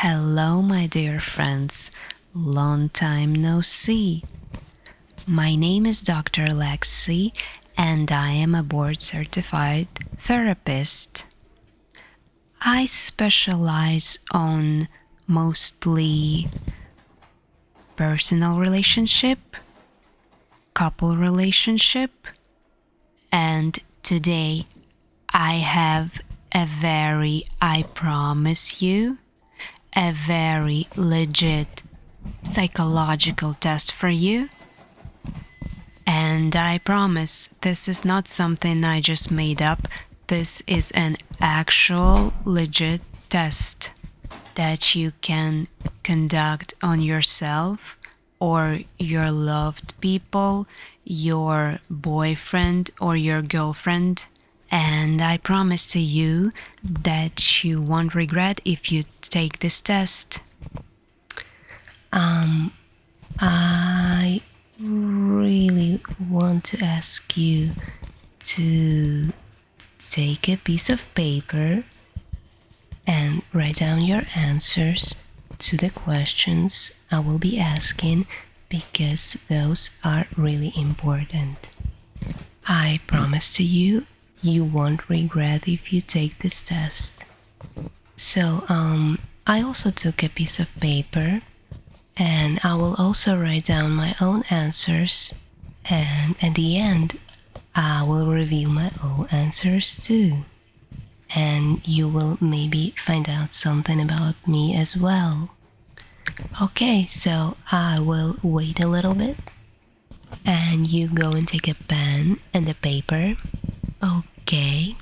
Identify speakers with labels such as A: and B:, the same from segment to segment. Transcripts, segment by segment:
A: Hello, my dear friends. Long time no see. My name is Dr. Lexi, and I am a board-certified therapist. I specialize on mostly personal relationship, couple relationship, and today I have I promise you, a very legit psychological test for you. And I promise this is not something I just made up. This is an actual legit test that you can conduct on yourself or your loved people, your boyfriend or your girlfriend. And I promise to you that you won't regret if you take this test.
B: I really want to ask you to take a piece of paper and write down your answers to the questions I will be asking because those are really important. I promise to you, you won't regret if you take this test. So, I also took a piece of paper and I will also write down my own answers, and at the end I will reveal my own answers too, and you will maybe find out something about me as well. Okay, so I will wait a little bit and you go and take a pen and a paper. Okay.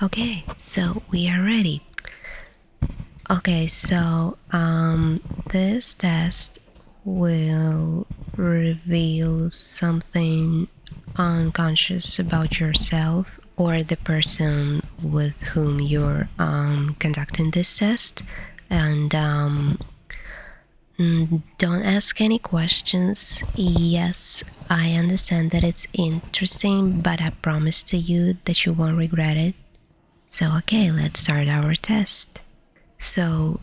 B: Okay, so we are ready. Okay, so this test will reveal something unconscious about yourself or the person with whom you're conducting this test. And don't ask any questions. Yes, I understand that it's interesting, but I promise to you that you won't regret it. So okay, let's start our test. So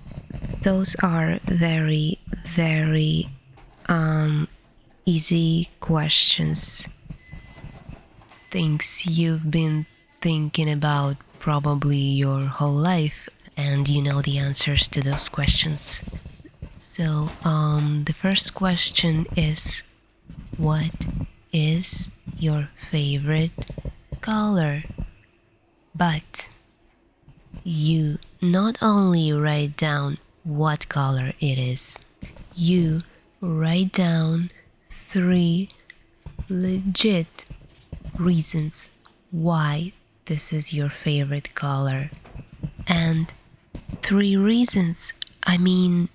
B: those are very easy questions. Things you've been thinking about probably your whole life, and you know the answers to those questions. So the first question is, what is your favorite color? But you not only write down what color it is, you write down 3 legit reasons why this is your favorite color. And 3 reasons, I mean,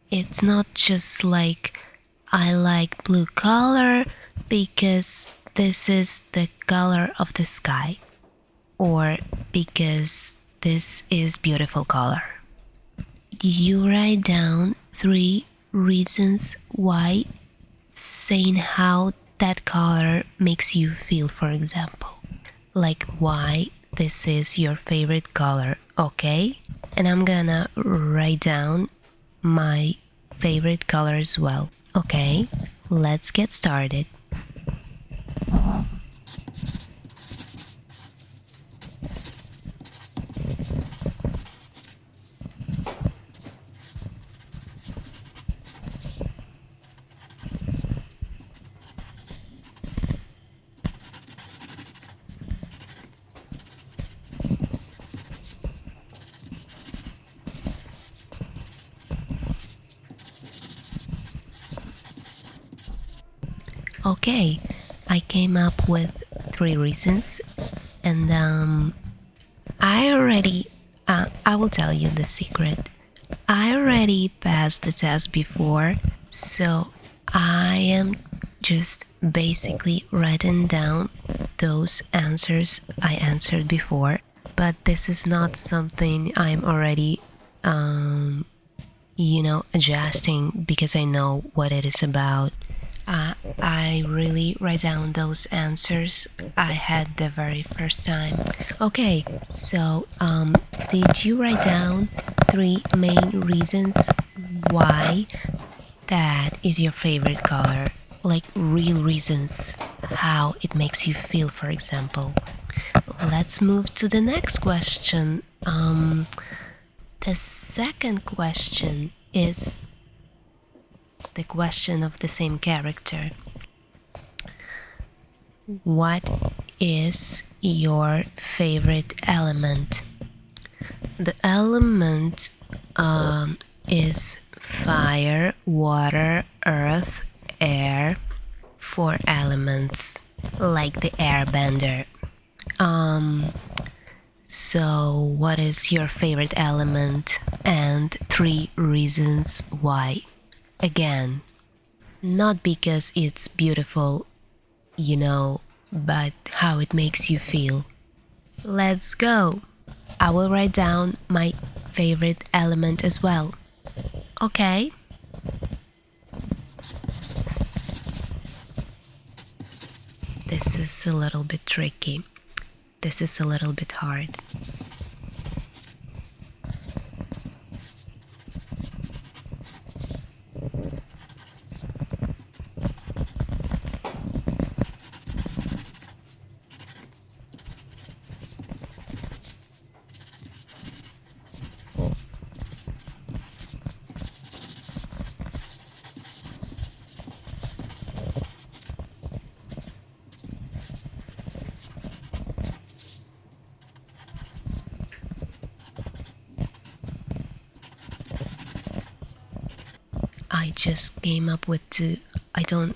B: it's not just like I like blue color because this is the color of the sky, or because this is beautiful color. You write down 3 reasons why, saying how that color makes you feel, for example. Like why this is your favorite color, okay? And I'm gonna write down my favorite color as well. Okay, let's get started. Okay, I came up with 3 reasons, and I will tell you the secret. I already passed the test before, so I am just basically writing down those answers I answered before, but this is not something I'm already, adjusting because I know what it is about. I really write down those answers I had the very first time. Okay, so did you write down 3 main reasons why that is your favorite color? Like real reasons, how it makes you feel, for example. Let's move to the next question. The second question is the question of the same character. What is your favorite element? The element is fire, water, earth, air. 4 elements, like the airbender. So what is your favorite element and 3 reasons why? Again, not because it's beautiful, but how it makes you feel. Let's go! I will write down my favorite element as well. Okay? This is a little bit tricky. This is a little bit hard. I just came up with 2.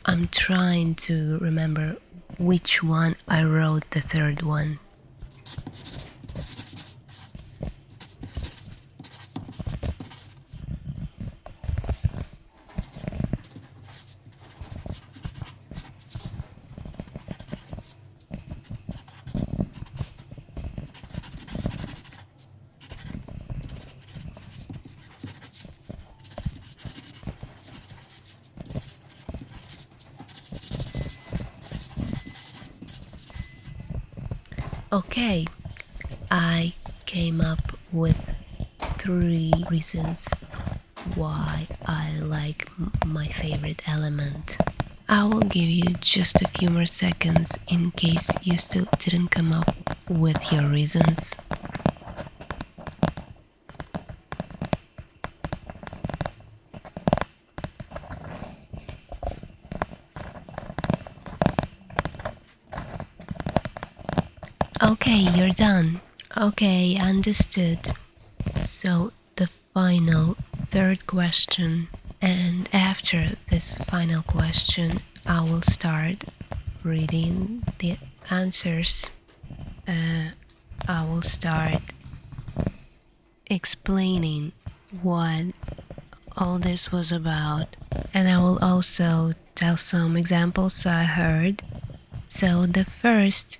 B: I'm trying to remember which one I wrote the third one. Okay, I came up with 3 reasons why I like my favorite element. I will give you just a few more seconds in case you still didn't come up with your reasons. Okay, you're done. Okay, understood. So the final third question, and after this final question, I will start reading the answers. I will start explaining what all this was about, and I will also tell some examples I heard. So the third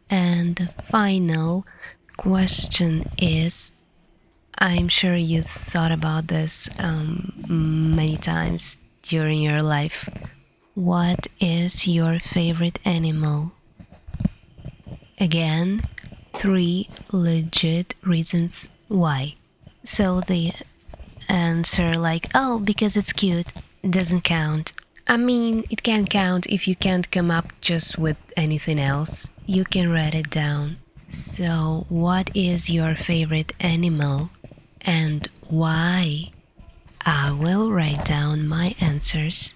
B: and the final question is, I'm sure you thought about this many times during your life. What is your favorite animal? Again, 3 legit reasons why. So the answer like, oh, because it's cute, doesn't count. I mean, it can count if you can't come up just with anything else. You can write it down. So, what is your favorite animal and why? I will write down my answers.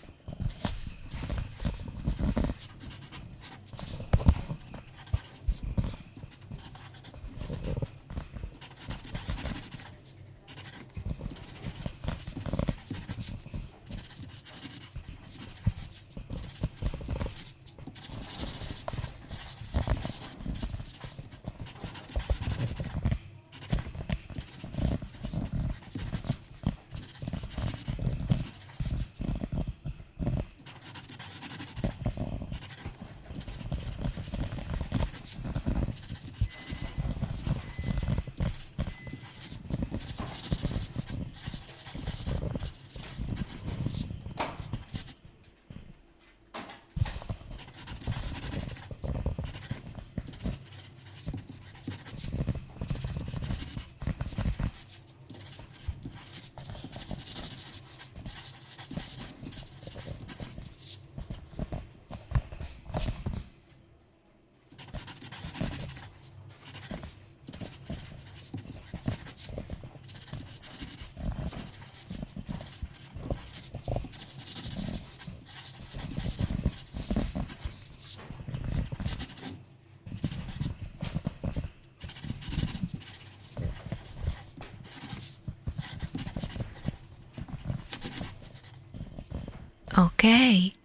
A: Okay.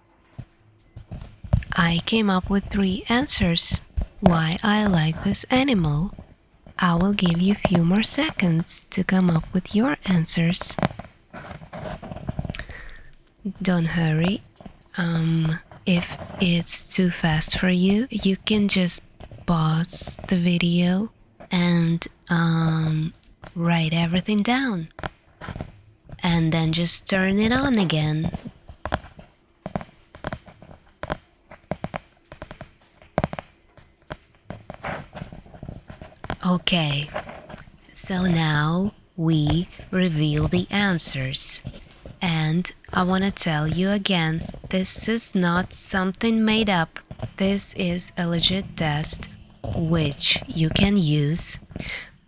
A: I came up with 3 answers. Why I like this animal. I will give you a few more seconds to come up with your answers. Don't hurry. If it's too fast for you, you can just pause the video and write everything down. And then just turn it on again. Okay, so now we reveal the answers. And I want to tell you again, this is not something made up. This is a legit test which you can use,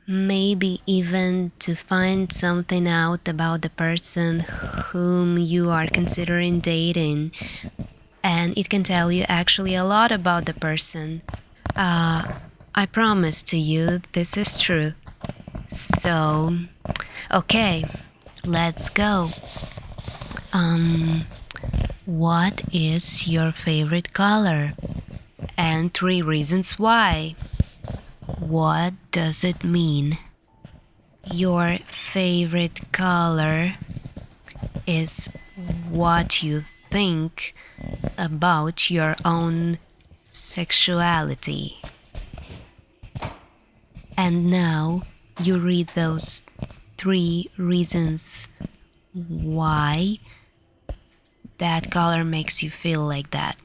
A: maybe even to find something out about the person whom you are considering dating. And it can tell you actually a lot about the person. I promise to you this is true. So, okay, let's go. What is your favorite color? And 3 reasons why. What does it mean? Your favorite color is what you think about your own sexuality. And now you read those 3 reasons why that color makes you feel like that.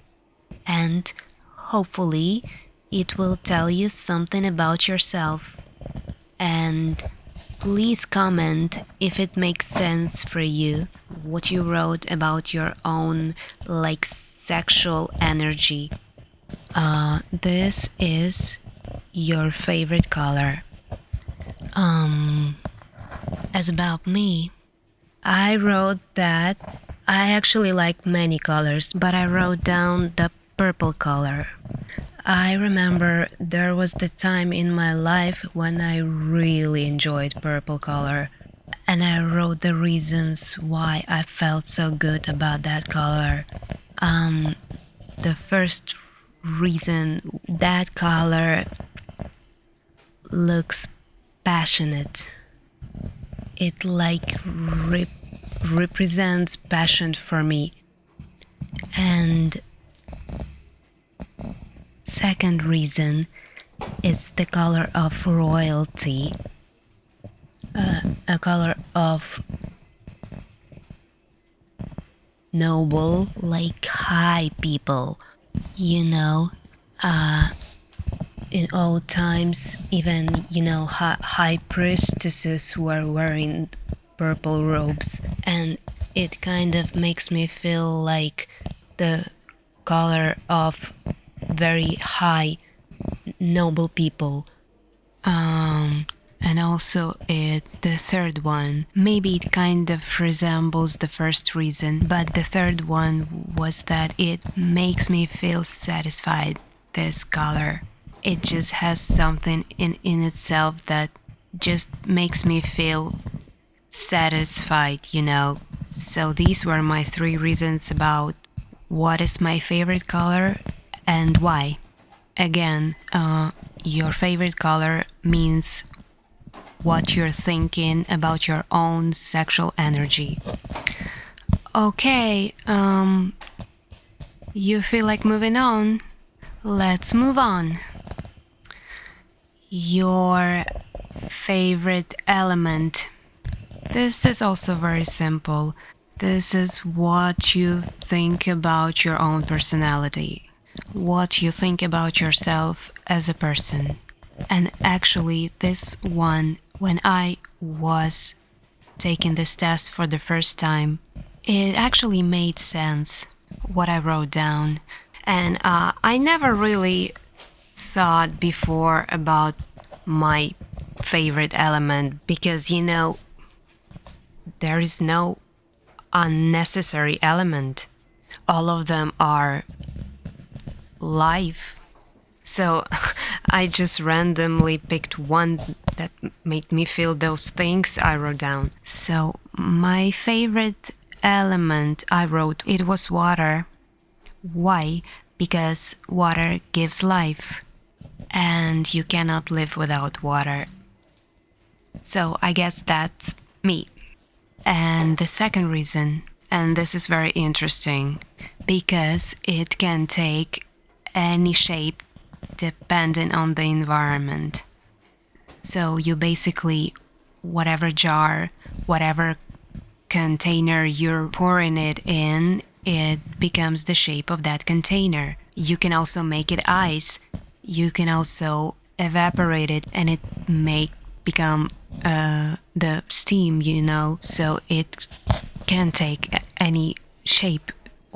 A: And hopefully it will tell you something about yourself. And please comment if it makes sense for you, what you wrote about your own sexual energy. This is your favorite color. As about me, I wrote that I actually like many colors, but I wrote down the purple color. I remember there was the time in my life when I really enjoyed purple color, and I wrote the reasons why I felt so good about that color. The first reason, that color looks passionate. It represents passion for me. And second reason, it's the color of royalty, a color of noble, high people, in old times, even, high priestesses were wearing purple robes, and it kind of makes me feel like the color of very high, noble people. And also the third one, maybe it kind of resembles the first reason, but the third one was that it makes me feel satisfied, this color. It just has something in itself that just makes me feel satisfied, So these were my 3 reasons about what is my favorite color and why. Again, your favorite color means what you're thinking about your own sexual energy. Okay, you feel like moving on? Let's move on. Your favorite element. This is also very simple. This is what you think about your own personality, what you think about yourself as a person. And actually, this one, when I was taking this test for the first time, it actually made sense, what I wrote down. And I never really thought before about my favorite element because, there is no unnecessary element. All of them are life. So I just randomly picked one that made me feel those things I wrote down. So my favorite element, I wrote it was water. Why? Because water gives life, and you cannot live without water. So I guess that's me. And the second reason, and this is very interesting, because it can take any shape depending on the environment. So you basically, whatever jar, whatever container you're pouring it in, it becomes the shape of that container. You can also make it ice. You can also evaporate it and it may become the steam, so it can take any shape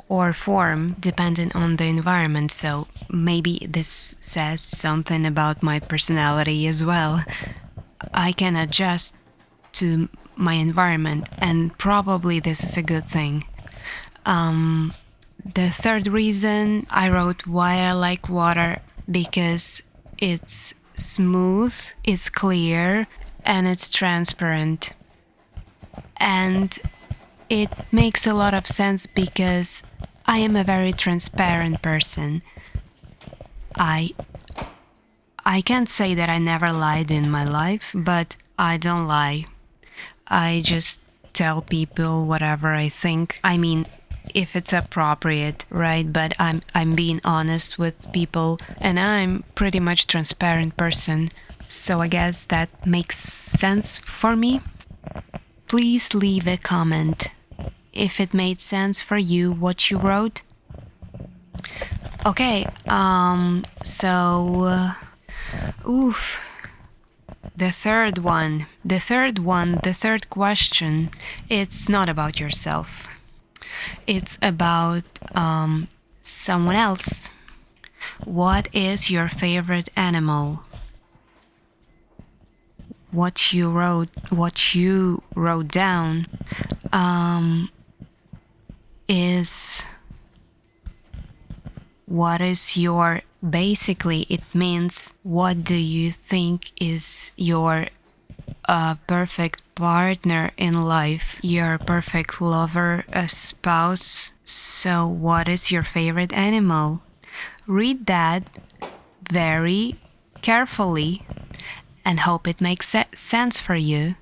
A: or form depending on the environment. So maybe this says something about my personality as well. I can adjust to my environment, and probably this is a good thing. The third reason, I wrote why I like water, because it's smooth, it's clear, and it's transparent. And it makes a lot of sense because I am a very transparent person. I can't say that I never lied in my life, but I don't lie. I just tell people whatever I think. I mean, if it's appropriate, right? But I'm being honest with people, and I'm pretty much transparent person. So I guess that makes sense for me. Please leave a comment if it made sense for you what you wrote. Okay, the third question, it's not about yourself. It's about someone else. What is your favorite animal? What you wrote down is what is your, basically it means what do you think is your perfect partner in life, your perfect lover, a spouse. So what is your favorite animal? Read that very carefully and hope it makes sense for you.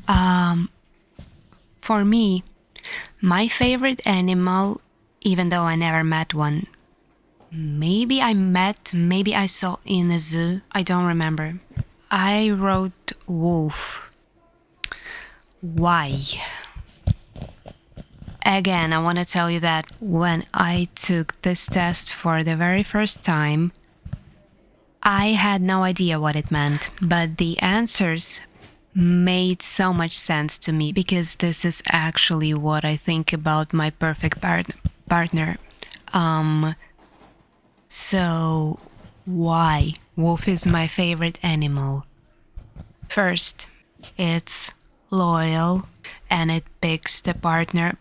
A: For me, my favorite animal, even though I never met one, maybe I saw in a zoo, I don't remember. I wrote wolf. Why? Again, I want to tell you that when I took this test for the very first time, I had no idea what it meant, but the answers made so much sense to me because this is actually what I think about my perfect partner. So why wolf is my favorite animal? First, it's loyal and it picks the partner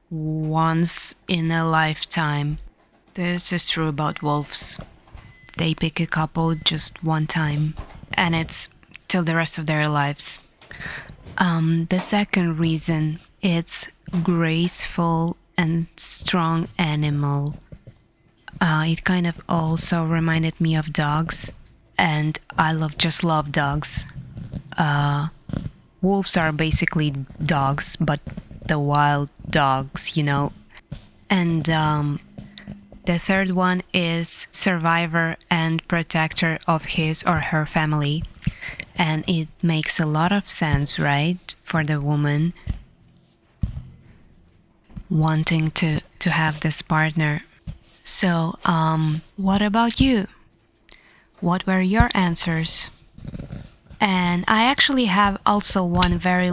A: once in a lifetime. This is true about wolves. They pick a couple just one time, and it's till the rest of their lives. The second reason, it's graceful and strong animal. It kind of also reminded me of dogs, and I just love dogs. Wolves are basically dogs, but the wild dogs, And the third one is survivor and protector of his or her family. And it makes a lot of sense, right? For the woman wanting to have this partner. So, what about you? What were your answers? And I actually have also one very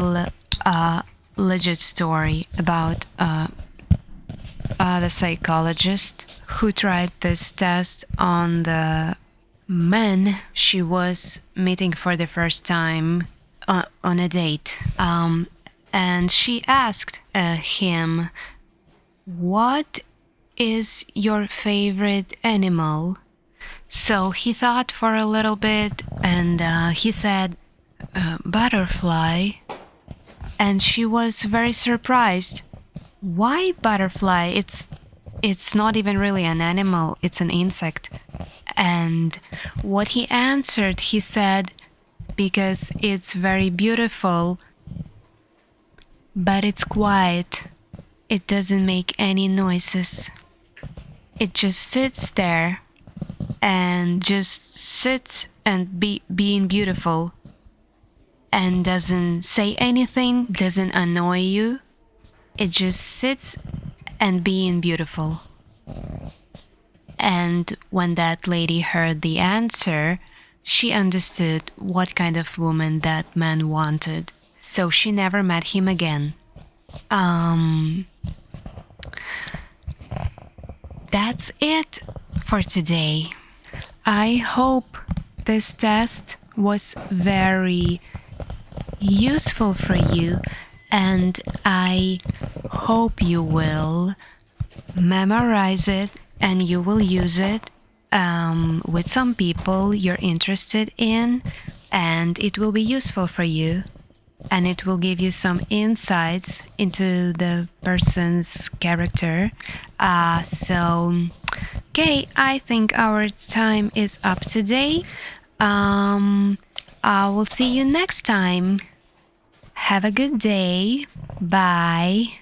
A: legit story about the psychologist who tried this test on the man she was meeting for the first time on a date. And she asked him, "What is your favorite animal?" So he thought for a little bit and he said, "Butterfly." and she was very surprised. Why butterfly? It's not even really an animal, it's an insect. And what he answered, he said, because it's very beautiful, but it's quiet. It doesn't make any noises. It just sits there and just sits and being beautiful and doesn't say anything, doesn't annoy you. It just sits and being beautiful. And when that lady heard the answer, she understood what kind of woman that man wanted. So she never met him again. That's it for today. I hope this test was very useful for you, and I hope you will memorize it and you will use it with some people you're interested in, and it will be useful for you, and it will give you some insights into the person's character. Okay, I think our time is up today. I will see you next time. Have a good day. Bye.